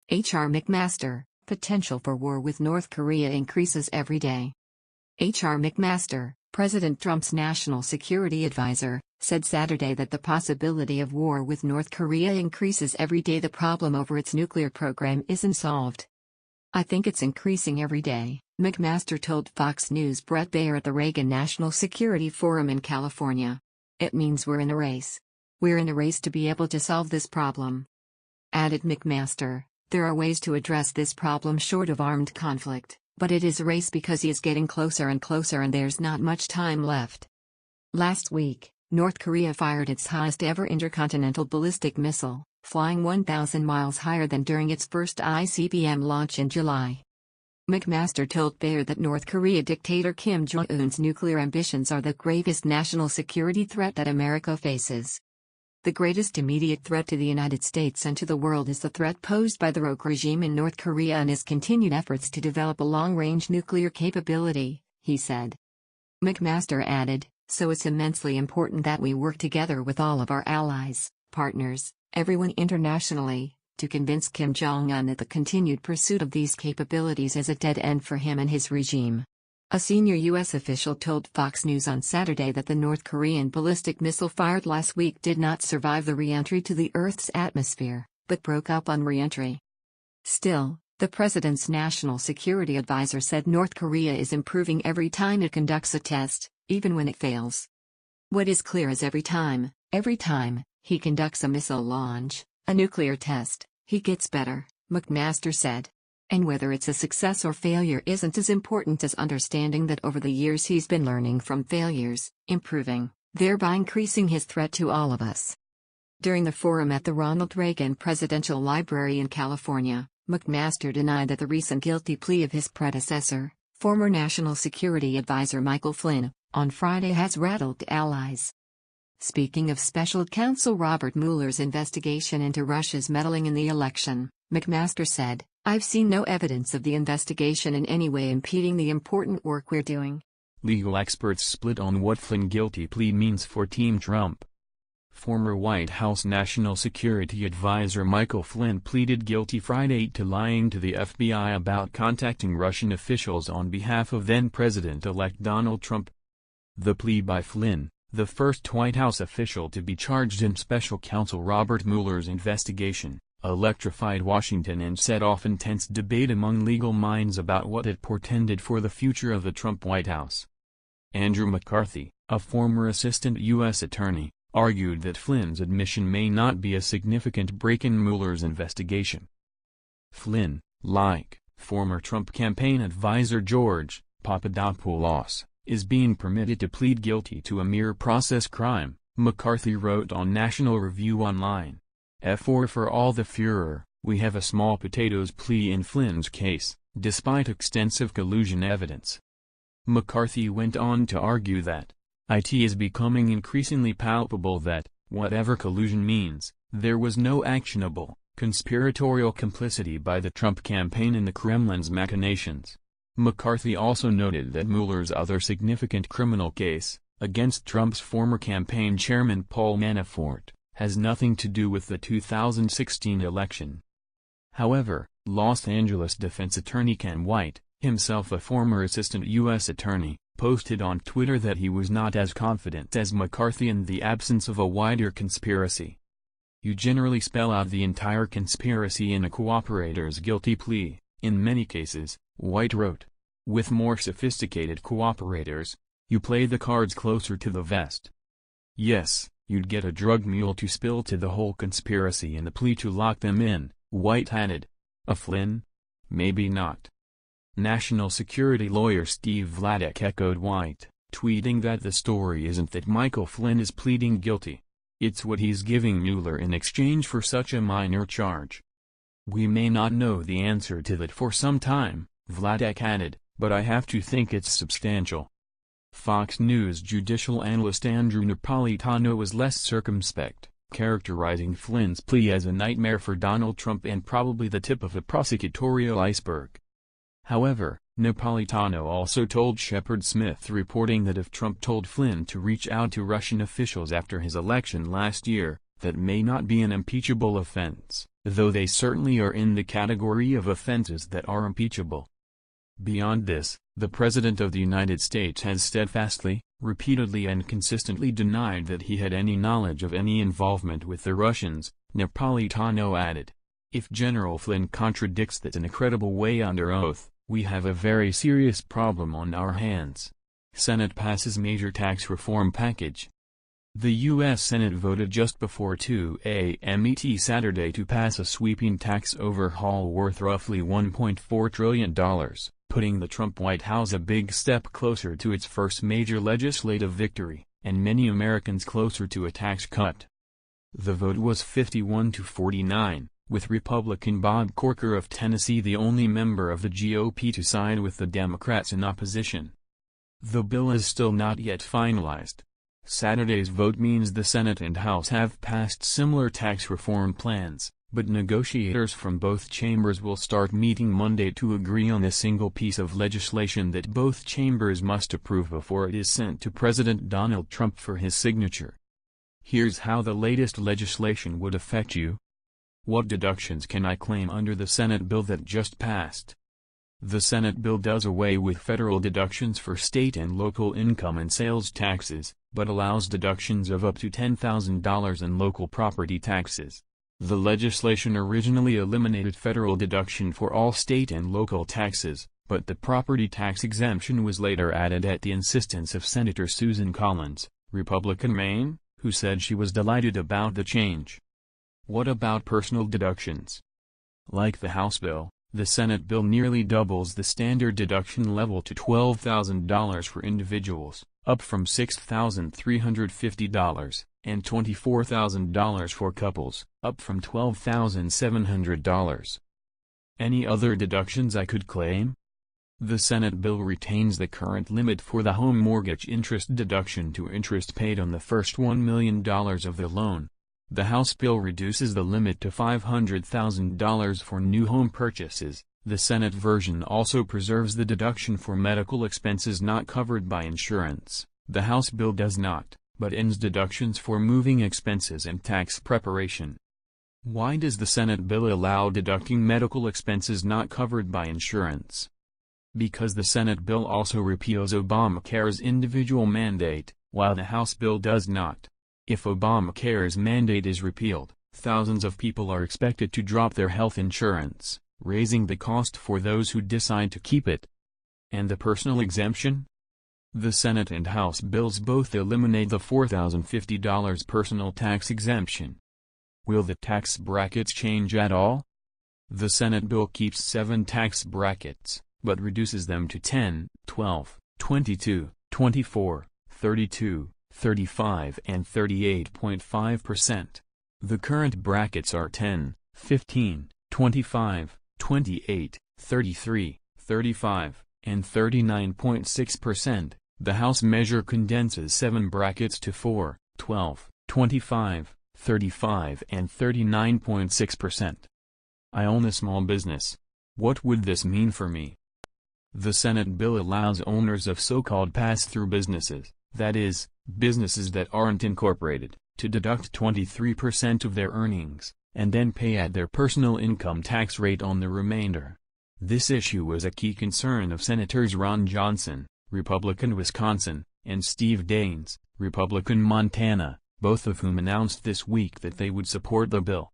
McMaster, potential for war with North Korea increases every day. McMaster, President Trump's national security advisor, said Saturday that the possibility of war with North Korea increases every day the problem over its nuclear program isn't solved. "I think it's increasing every day," McMaster told Fox News' Bret Baier at the Reagan National Security Forum in California. "It means we're in a race. We're in a race to be able to solve this problem." Added McMaster, "There are ways to address this problem short of armed conflict, but it is a race because he is getting closer and closer and there's not much time left." Last week, North Korea fired its highest ever intercontinental ballistic missile, flying 1,000 miles higher than during its first ICBM launch in July. McMaster told Baier that North Korea dictator Kim Jong Un's nuclear ambitions are the gravest national security threat that America faces. "The greatest immediate threat to the United States and to the world is the threat posed by the rogue regime in North Korea and his continued efforts to develop a long-range nuclear capability," he said. McMaster added, "So it's immensely important that we work together with all of our allies, partners, everyone internationally, to convince Kim Jong Un that the continued pursuit of these capabilities is a dead end for him and his regime." A senior U.S. official told Fox News on Saturday that the North Korean ballistic missile fired last week did not survive the re-entry to the Earth's atmosphere, but broke up on re-entry. Still, the president's national security advisor said North Korea is improving every time it conducts a test, even when it fails. "What is clear is every time he conducts a missile launch, a nuclear test, he gets better," McMaster said. "And whether it's a success or failure isn't as important as understanding that over the years he's been learning from failures, improving, thereby increasing his threat to all of us." During the forum at the Ronald Reagan Presidential Library in California, McMaster denied that the recent guilty plea of his predecessor, former National Security Advisor Michael Flynn, on Friday has rattled allies. Speaking of Special Counsel Robert Mueller's investigation into Russia's meddling in the election, McMaster said, "I've seen no evidence of the investigation in any way impeding the important work we're doing." Legal experts split on what Flynn guilty plea means for Team Trump. Former White House National Security Advisor Michael Flynn pleaded guilty Friday to lying to the FBI about contacting Russian officials on behalf of then-President-elect Donald Trump. The plea by Flynn, the first White House official to be charged in Special Counsel Robert Mueller's investigation, electrified Washington and set off intense debate among legal minds about what it portended for the future of the Trump White House. Andrew McCarthy, a former assistant U.S. attorney, argued that Flynn's admission may not be a significant break in Mueller's investigation. Flynn, like former Trump campaign advisor George Papadopoulos, is being permitted to plead guilty to a mere process crime, McCarthy wrote on National Review Online. For all the furor, we have a small potatoes plea in Flynn's case, despite extensive collusion evidence. McCarthy went on to argue that it is becoming increasingly palpable that, whatever collusion means, there was no actionable, conspiratorial complicity by the Trump campaign in the Kremlin's machinations. McCarthy also noted that Mueller's other significant criminal case, against Trump's former campaign chairman Paul Manafort, has nothing to do with the 2016 election. However, Los Angeles defense attorney Ken White, himself a former assistant U.S. attorney, posted on Twitter that he was not as confident as McCarthy in the absence of a wider conspiracy. "You generally spell out the entire conspiracy in a cooperator's guilty plea, in many cases," White wrote. "With more sophisticated cooperators, you play the cards closer to the vest. Yes, you'd get a drug mule to spill to the whole conspiracy in the plea to lock them in," White added. A Flynn? Maybe not. National security lawyer Steve Vladeck echoed White, tweeting that the story isn't that Michael Flynn is pleading guilty. It's what he's giving Mueller in exchange for such a minor charge. "We may not know the answer to that for some time," Vladeck added, "but I have to think it's substantial." Fox News judicial analyst Andrew Napolitano was less circumspect, characterizing Flynn's plea as a nightmare for Donald Trump and probably the tip of a prosecutorial iceberg. However, Napolitano also told Shepard Smith reporting that if Trump told Flynn to reach out to Russian officials after his election last year, that may not be an impeachable offense, though they certainly are in the category of offenses that are impeachable. Beyond this, the President of the United States has steadfastly, repeatedly and consistently denied that he had any knowledge of any involvement with the Russians, Napolitano added. If General Flynn contradicts that in a credible way under oath, we have a very serious problem on our hands. Senate passes major tax reform package. The U.S. Senate voted just before 2 a.m. ET Saturday to pass a sweeping tax overhaul worth roughly $1.4 trillion, putting the Trump White House a big step closer to its first major legislative victory, and many Americans closer to a tax cut. The vote was 51-49, with Republican Bob Corker of Tennessee the only member of the GOP to side with the Democrats in opposition. The bill is still not yet finalized. Saturday's vote means the Senate and House have passed similar tax reform plans, but negotiators from both chambers will start meeting Monday to agree on a single piece of legislation that both chambers must approve before it is sent to President Donald Trump for his signature. Here's how the latest legislation would affect you. What deductions can I claim under the Senate bill that just passed? The Senate bill does away with federal deductions for state and local income and sales taxes, but allows deductions of up to $10,000 in local property taxes. The legislation originally eliminated federal deduction for all state and local taxes, but the property tax exemption was later added at the insistence of Senator Susan Collins, Republican Maine, who said she was delighted about the change. What about personal deductions? Like the House bill, the Senate bill nearly doubles the standard deduction level to $12,000 for individuals, up from $6,350, and $24,000 for couples, up from $12,700. Any other deductions I could claim? The Senate bill retains the current limit for the home mortgage interest deduction to interest paid on the first $1 million of the loan. The House bill reduces the limit to $500,000 for new home purchases. The Senate version also preserves the deduction for medical expenses not covered by insurance. The House bill does not, but ends deductions for moving expenses and tax preparation. Why does the Senate bill allow deducting medical expenses not covered by insurance? Because the Senate bill also repeals Obamacare's individual mandate, while the House bill does not. If Obamacare's mandate is repealed, thousands of people are expected to drop their health insurance, raising the cost for those who decide to keep it. And the personal exemption? The Senate and House bills both eliminate the $4,050 personal tax exemption. Will the tax brackets change at all? The Senate bill keeps 7 tax brackets, but reduces them to 10, 12, 22, 24, 32, 35 and 38.5%. The current brackets are 10, 15, 25, 28, 33, 35, and 39.6%. The House measure condenses 7 brackets to 4, 12, 25, 35 and 39.6%. I own a small business. What would this mean for me? The Senate bill allows owners of so-called pass-through businesses, that is, businesses that aren't incorporated, to deduct 23% of their earnings, and then pay at their personal income tax rate on the remainder. This issue was a key concern of Senators Ron Johnson, Republican Wisconsin, and Steve Daines, Republican Montana, both of whom announced this week that they would support the bill.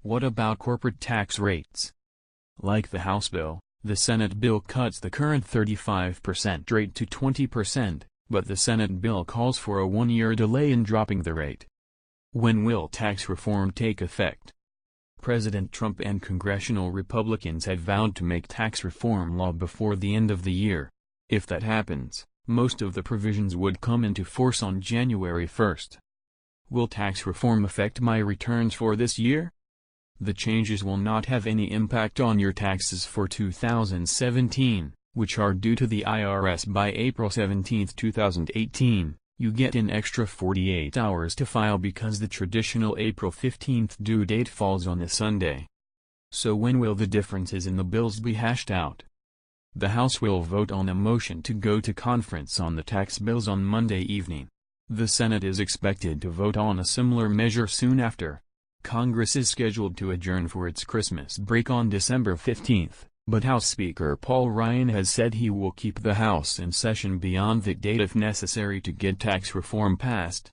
What about corporate tax rates? Like the House bill, the Senate bill cuts the current 35% rate to 20%. But the Senate bill calls for a 1-year delay in dropping the rate. When will tax reform take effect? President Trump and congressional Republicans had vowed to make tax reform law before the end of the year. If that happens, most of the provisions would come into force on January 1st. Will tax reform affect my returns for this year? The changes will not have any impact on your taxes for 2017. Which are due to the IRS by April 17, 2018, you get an extra 48 hours to file because the traditional April 15 due date falls on a Sunday. So when will the differences in the bills be hashed out? The House will vote on a motion to go to conference on the tax bills on Monday evening. The Senate is expected to vote on a similar measure soon after. Congress is scheduled to adjourn for its Christmas break on December 15, but House Speaker Paul Ryan has said he will keep the House in session beyond that date if necessary to get tax reform passed.